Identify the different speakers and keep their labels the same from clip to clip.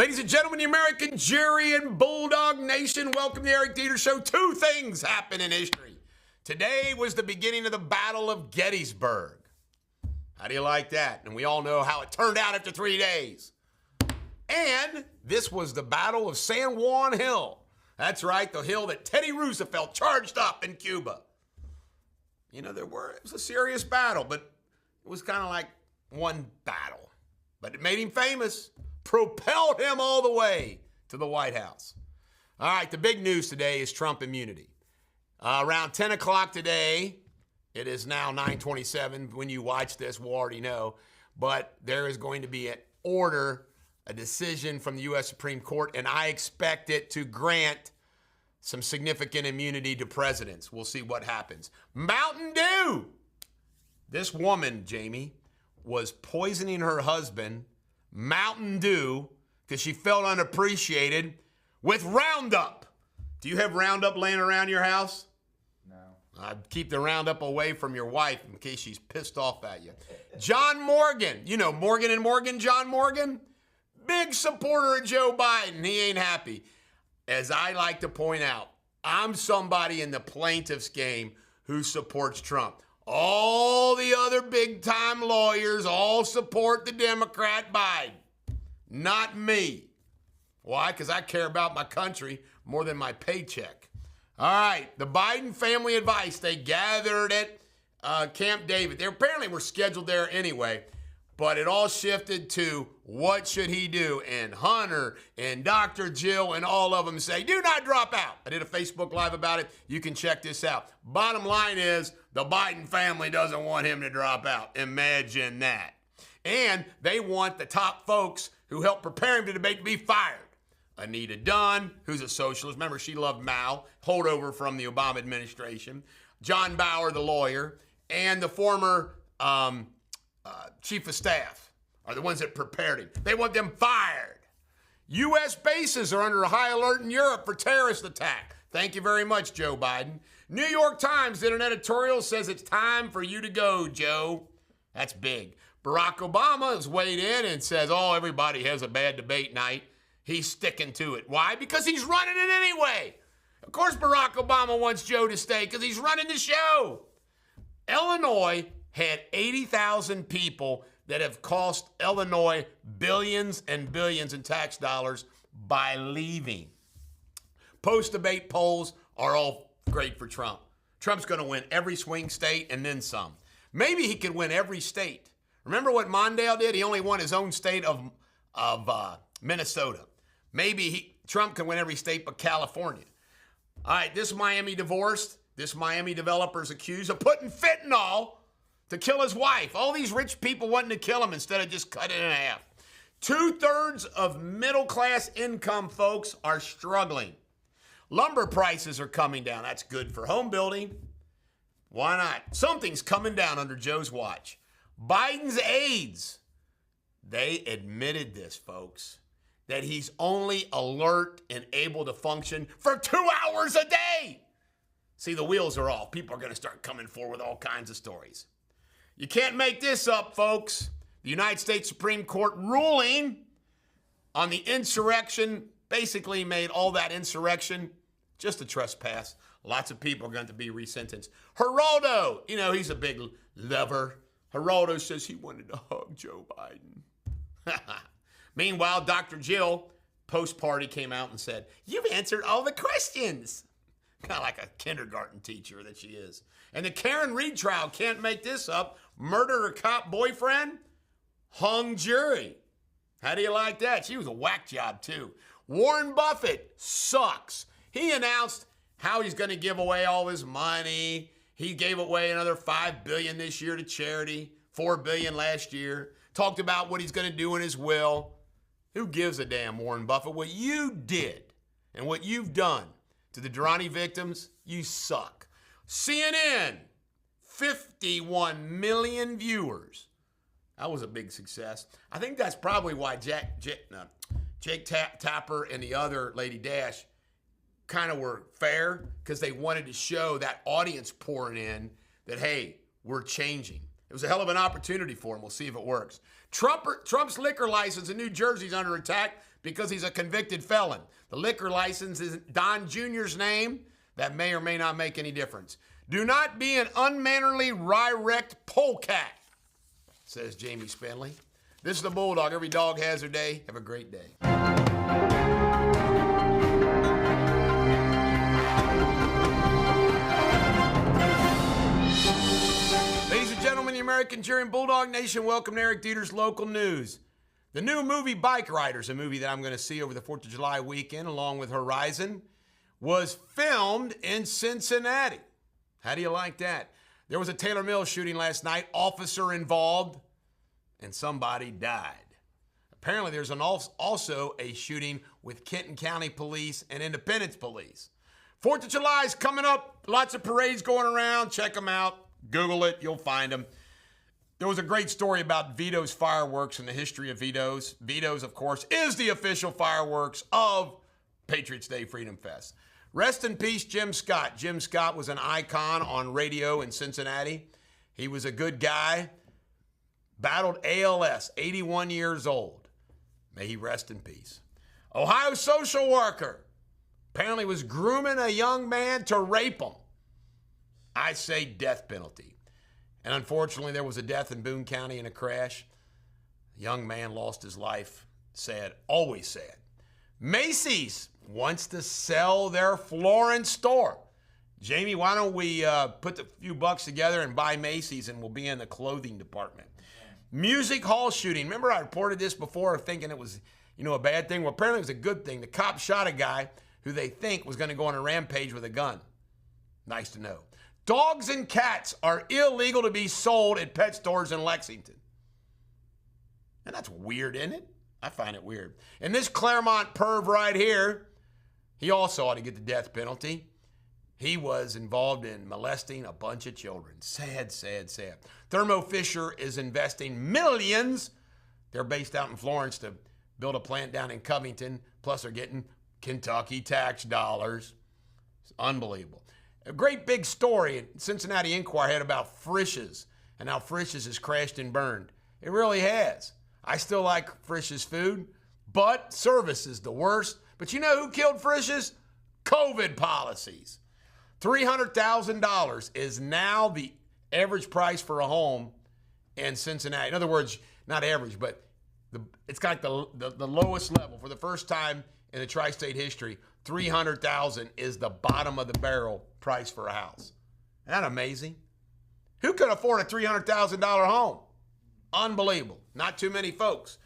Speaker 1: Ladies and gentlemen, the American jury and Bulldog Nation, welcome to the Eric Deters Show. Two things happened in history. Today was the beginning of the Battle of Gettysburg. How do you like that? And we all know how it turned out after 3 days. And this was the Battle of San Juan Hill. That's right, the hill that Teddy Roosevelt charged up in Cuba. You know, it was a serious battle, but it was kind of like one battle. But it made him famous, propelled him all the way to the White House. All right, the big news today is Trump immunity. Around 10 o'clock today, it is now 9:27. When you watch this, we'll already know. But there is going to be an order, a decision from the U.S. Supreme Court, and I expect it to grant some significant immunity to presidents. We'll see what happens. Mountain Dew! This woman, Jamie, was poisoning her husband, Mountain Dew, because she felt unappreciated, with Roundup. Do you have Roundup laying around your house?
Speaker 2: No.
Speaker 1: I'd keep the Roundup away from your wife in case she's pissed off at you. John Morgan. You know Morgan and Morgan, John Morgan? Big supporter of Joe Biden. He ain't happy. As I like to point out, I'm somebody in the plaintiff's game who supports Trump. All the other big-time lawyers all support the Democrat Biden. Not me. Why? Because I care about my country more than my paycheck. All right, the Biden family advice. They gathered at Camp David. They apparently were scheduled there anyway, but it all shifted to what should he do? And Hunter and Dr. Jill and all of them say, do not drop out. I did a Facebook Live about it. You can check this out. Bottom line is the Biden family doesn't want him to drop out. Imagine that. And they want the top folks who helped prepare him to debate to be fired. Anita Dunn, who's a socialist. Remember, she loved Mao, holdover from the Obama administration. John Bauer, the lawyer, and the former chief of staff are the ones that prepared him. They want them fired. U.S. bases are under a high alert in Europe for terrorist attack. Thank you very much, Joe Biden. New York Times did an editorial, says it's time for you to go, Joe. That's big. Barack Obama has weighed in and says, oh, everybody has a bad debate night. He's sticking to it. Why? Because he's running it anyway. Of course Barack Obama wants Joe to stay because he's running the show. Illinois had 80,000 people that have cost Illinois billions and billions in tax dollars by leaving. Post-debate polls are all great for Trump. Trump's going to win every swing state and then some. Maybe he could win every state. Remember what Mondale did? He only won his own state of Minnesota. Maybe Trump can win every state but California. All right, this Miami divorced. This Miami developer's accused of putting fentanyl to kill his wife. All these rich people wanting to kill him instead of just cut it in half. 2/3 of middle-class income folks are struggling. Lumber prices are coming down. That's good for home building. Why not? Something's coming down under Joe's watch. Biden's aides, they admitted this, folks, that he's only alert and able to function for 2 hours a day. See, the wheels are off. People are going to start coming forward with all kinds of stories. You can't make this up, folks. The United States Supreme Court ruling on the insurrection basically made all that insurrection just a trespass. Lots of people are going to be resentenced. Geraldo, you know, he's a big lover. Geraldo says he wanted to hug Joe Biden. Meanwhile, Dr. Jill, post-party, came out and said, you've answered all the questions. Kind of like a kindergarten teacher that she is. And the Karen Reed trial, can't make this up. Murdered her cop boyfriend, hung jury. How do you like that? She was a whack job, too. Warren Buffett sucks. He announced how he's going to give away all his money. He gave away another $5 billion this year to charity, $4 billion last year. Talked about what he's going to do in his will. Who gives a damn, Warren Buffett? What you did and what you've done to the Durrani victims, you suck. CNN, 51 million viewers. That was a big success. I think that's probably why Jake Tapper and the other Lady Dash kind of were fair, because they wanted to show that audience pouring in that, hey, we're changing. It was a hell of an opportunity for him. We'll see if it works. Trump's liquor license in New Jersey is under attack because he's a convicted felon. The liquor license is Don Jr.'s name. That may or may not make any difference. Do not be an unmannerly, wry-wrecked polecat, says Jamie Spindley. This is the Bulldog. Every dog has their day. Have a great day. Ladies and gentlemen, the American cheer and Bulldog Nation, welcome to Eric Deters Local News. The new movie Bike Riders, a movie that I'm going to see over the 4th of July weekend along with Horizon, was filmed in Cincinnati. How do you like that? There was a Taylor Mills shooting last night, officer involved, and somebody died. Apparently there's also a shooting with Kenton County Police and Independence Police. 4th of July is coming up. Lots of parades going around. Check them out. Google it. You'll find them. There was a great story about Vito's fireworks and the history of Vito's. Vito's, of course, is the official fireworks of Patriots Day Freedom Fest. Rest in peace, Jim Scott. Jim Scott was an icon on radio in Cincinnati. He was a good guy. Battled ALS, 81 years old. May he rest in peace. Ohio social worker apparently was grooming a young man to rape him. I say death penalty. And unfortunately, there was a death in Boone County in a crash. A young man lost his life. Sad, always sad. Macy's wants to sell their Florence store. Jamie, why don't we put a few bucks together and buy Macy's, and we'll be in the clothing department. Music hall shooting. Remember I reported this before thinking it was, a bad thing? Well, apparently it was a good thing. The cop shot a guy who they think was going to go on a rampage with a gun. Nice to know. Dogs and cats are illegal to be sold at pet stores in Lexington. And that's weird, isn't it? I find it weird. And this Claremont perv right here, he also ought to get the death penalty. He was involved in molesting a bunch of children. Sad, sad, sad. Thermo Fisher is investing millions. They're based out in Florence to build a plant down in Covington. Plus they're getting Kentucky tax dollars. It's unbelievable. A great big story Cincinnati Enquirer had about Frisch's and how Frisch's has crashed and burned. It really has. I still like Frisch's food, but service is the worst. But you know who killed Frisch's? COVID policies. $300,000 is now the average price for a home in Cincinnati. In other words, not average, but it's got the lowest level. For the first time in the tri-state history, $300,000 is the bottom of the barrel price for a house. Isn't that amazing? Who could afford a $300,000 home? Unbelievable. Not too many folks.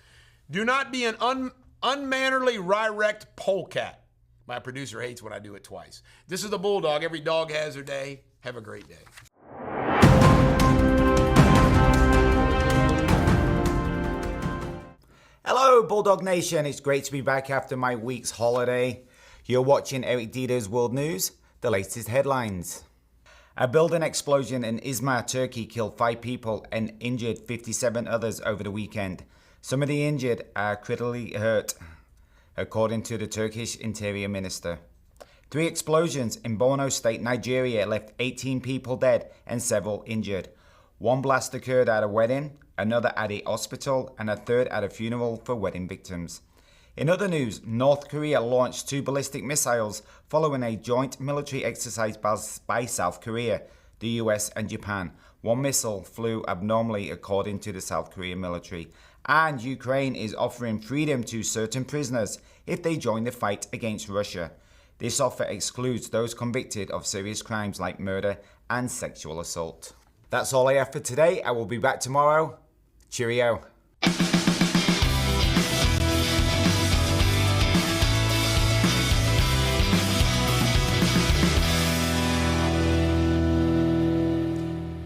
Speaker 1: Do not be an unmannerly, wry-wrecked polecat. My producer hates when I do it twice. This is the Bulldog. Every dog has their day. Have a great day.
Speaker 2: Hello, Bulldog Nation. It's great to be back after my week's holiday. You're watching Eric Deters World News, the latest headlines. A building explosion in Izmir, Turkey killed 5 people and injured 57 others over the weekend. Some of the injured are critically hurt, according to the Turkish Interior Minister. 3 explosions in Borno State, Nigeria left 18 people dead and several injured. 1 blast occurred at a wedding, another at a hospital, and a third at a funeral for wedding victims. In other news, North Korea launched 2 ballistic missiles following a joint military exercise by South Korea, the US and Japan. 1 missile flew abnormally according to the South Korean military. And Ukraine is offering freedom to certain prisoners if they join the fight against Russia. This offer excludes those convicted of serious crimes like murder and sexual assault. That's all I have for today. I will be back tomorrow. Cheerio.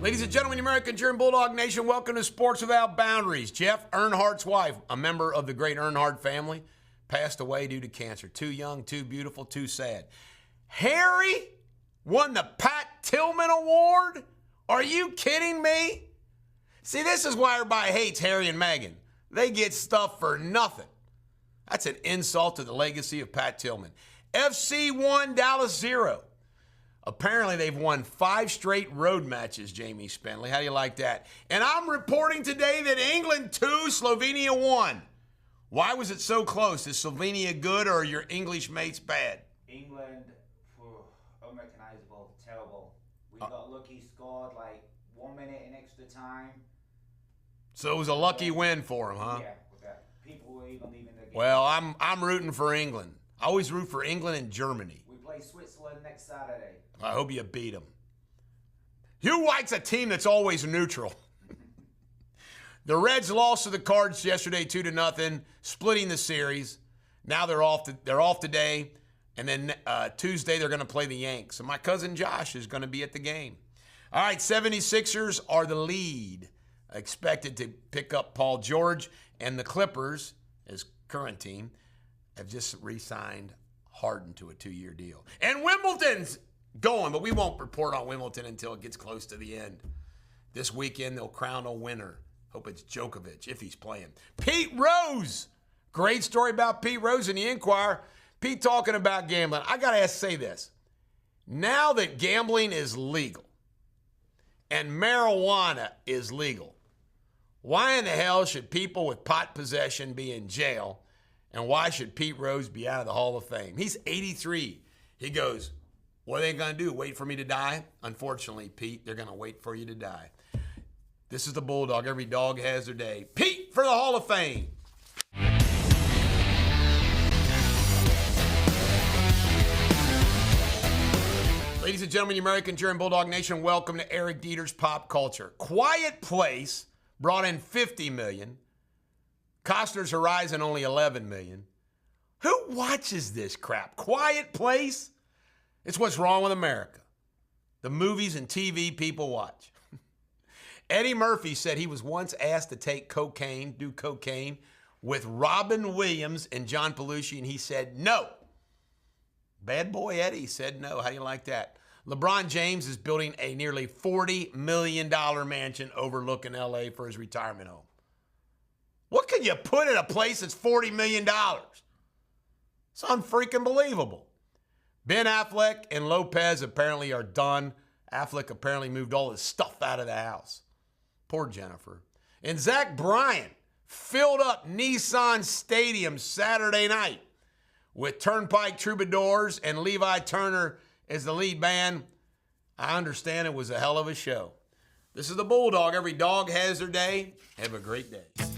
Speaker 1: Ladies and gentlemen, American cheer and Bulldog Nation, welcome to Sports Without Boundaries. Jeff Earnhardt's wife, a member of the great Earnhardt family, passed away due to cancer. Too young, too beautiful, too sad. Harry won the Pat Tillman Award? Are you kidding me? See, this is why everybody hates Harry and Meghan. They get stuff for nothing. That's an insult to the legacy of Pat Tillman. FC 1, Dallas 0. Apparently, they've won 5 straight road matches, Jamie Spindley. How do you like that? And I'm reporting today that England 2, Slovenia 1. Why was it so close? Is Slovenia good or are your English mates bad?
Speaker 2: England, unrecognizable, terrible. We got lucky, scored like 1 minute in extra time.
Speaker 1: So it was a lucky win for them, huh?
Speaker 2: Yeah, people were even leaving the game.
Speaker 1: Well, I'm rooting for England. I always root for England and Germany.
Speaker 2: We play Switzerland next Saturday.
Speaker 1: I hope you beat them. Who likes a team that's always neutral? The Reds lost to the Cards yesterday 2-0, splitting the series. Now they're off today, and then Tuesday they're going to play the Yanks. And my cousin Josh is going to be at the game. All right, 76ers are the lead, expected to pick up Paul George, and the Clippers, as current team, have just re-signed Harden to a 2-year deal. And Wimbledon's going, but we won't report on Wimbledon until it gets close to the end. This weekend, they'll crown a winner. Hope it's Djokovic, if he's playing. Pete Rose. Great story about Pete Rose in the Inquirer. Pete talking about gambling. I got to say this. Now that gambling is legal and marijuana is legal, why in the hell should people with pot possession be in jail? And why should Pete Rose be out of the Hall of Fame? He's 83. He goes, what are they going to do, wait for me to die? Unfortunately, Pete, they're going to wait for you to die. This is the Bulldog. Every dog has their day. Pete for the Hall of Fame. Ladies and gentlemen, the American German Bulldog Nation, welcome to Eric Deters Pop Culture. Quiet Place brought in $50 million. Costner's Horizon only $11 million. Who watches this crap? Quiet Place? It's what's wrong with America. The movies and TV people watch. Eddie Murphy said he was once asked to do cocaine with Robin Williams and John Belushi, and he said no. Bad boy Eddie said no. How do you like that? LeBron James is building a nearly $40 million mansion overlooking L.A. for his retirement home. What can you put in a place that's $40 million? It's unfreaking believable. Ben Affleck and Lopez apparently are done. Affleck apparently moved all his stuff out of the house. Poor Jennifer. And Zach Bryan filled up Nissan Stadium Saturday night with Turnpike Troubadours and Levi Turner as the lead band. I understand it was a hell of a show. This is the Bulldog. Every dog has their day. Have a great day.